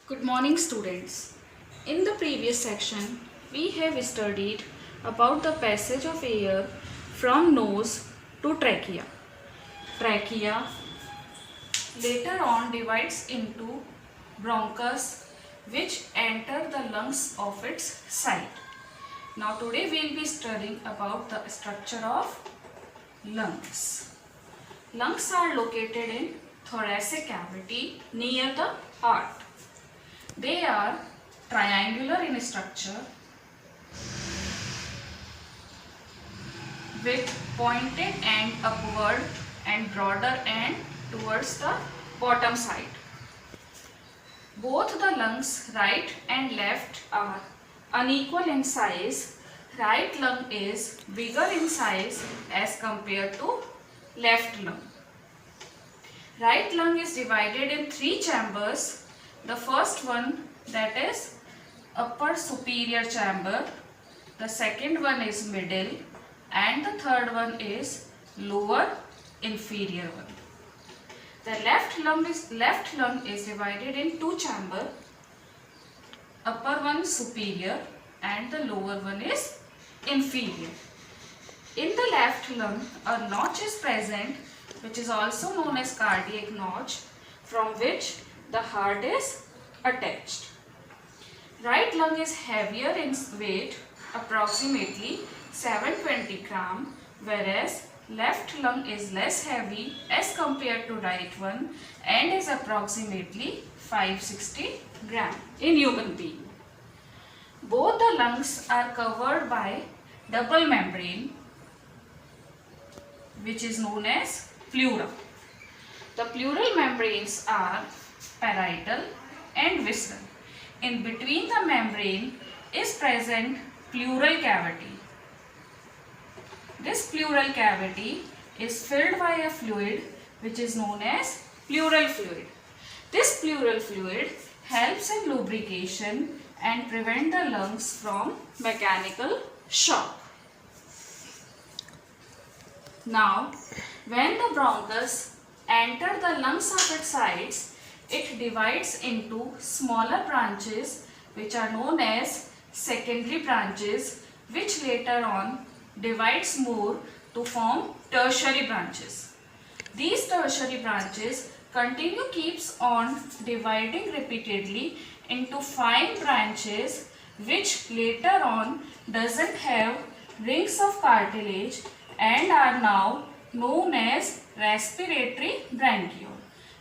Good morning, students. In the previous section, we have studied about the passage of air from nose to trachea. Trachea later on divides into bronchus, which enter the lungs of its side. Now today we will be studying about the structure of lungs. Lungs are located in thoracic cavity near the heart. They are triangular in structure with pointed end upward and broader end towards the bottom side. Both the lungs, right and left, are unequal in size. Right lung is bigger in size as compared to left lung. Right lung is divided in three chambers. The first one, that is upper superior chamber, the second one is middle, and the third one is lower inferior one. The left lung is divided in two chambers, upper one superior and the lower one is inferior. In the left lung, a notch is present, which is also known as cardiac notch, from which the heart is attached. Right lung is heavier in weight, approximately 720 gram, whereas left lung is less heavy as compared to right one and is approximately 560 gram in human being. Both the lungs are covered by double membrane, which is known as pleura. The pleural membranes are parietal and visceral. In between the membrane is present pleural cavity. This pleural cavity is filled by a fluid which is known as pleural fluid. This pleural fluid helps in lubrication and prevent the lungs from mechanical shock. Now, when the bronchus enters the lungs of its sides, it divides into smaller branches which are known as secondary branches, which later on divides more to form tertiary branches. These tertiary branches keeps on dividing repeatedly into fine branches, which later on doesn't have rings of cartilage and are now known as respiratory branchiole.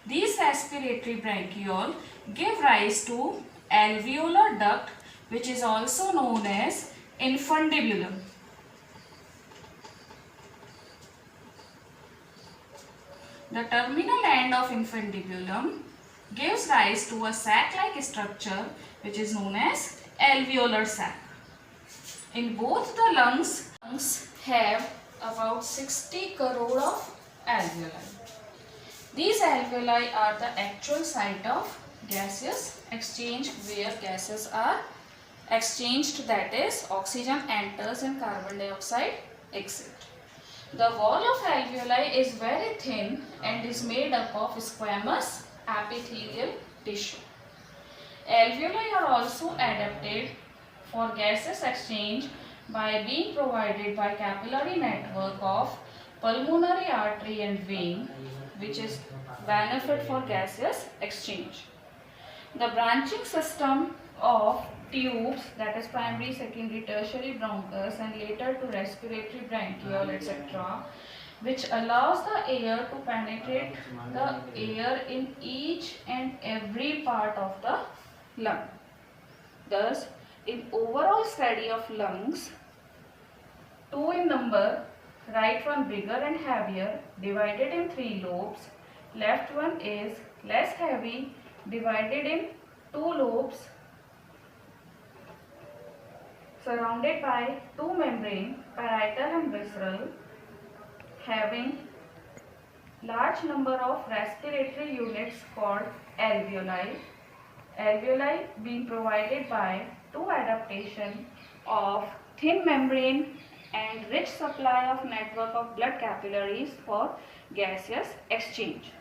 These respiratory branchiole give rise to alveolar duct, which is also known as infundibulum. The terminal end of infundibulum gives rise to a sac-like structure, which is known as alveolar sac. In both the lungs have about 60 crore of alveoli. These alveoli are the actual site of gaseous exchange, where gases are exchanged, that is, oxygen enters and carbon dioxide exits. The wall of alveoli is very thin and is made up of squamous epithelial tissue. Alveoli are also adapted for gaseous exchange by being provided by capillary network of pulmonary artery and vein, which is benefit for gaseous exchange. The branching system of tubes, that is primary, secondary, tertiary bronchus and later to respiratory branchiole, etc., which allows the air to penetrate the air in each and every part of the lung. Thus, in overall study of lungs, two in number, right one bigger and heavier, divided in three lobes. Left one is less heavy, divided in two lobes, surrounded by two membranes, parietal and visceral, having large number of respiratory units called alveoli. Alveoli being provided by two adaptation of thin membrane and rich supply of network of blood capillaries for gaseous exchange.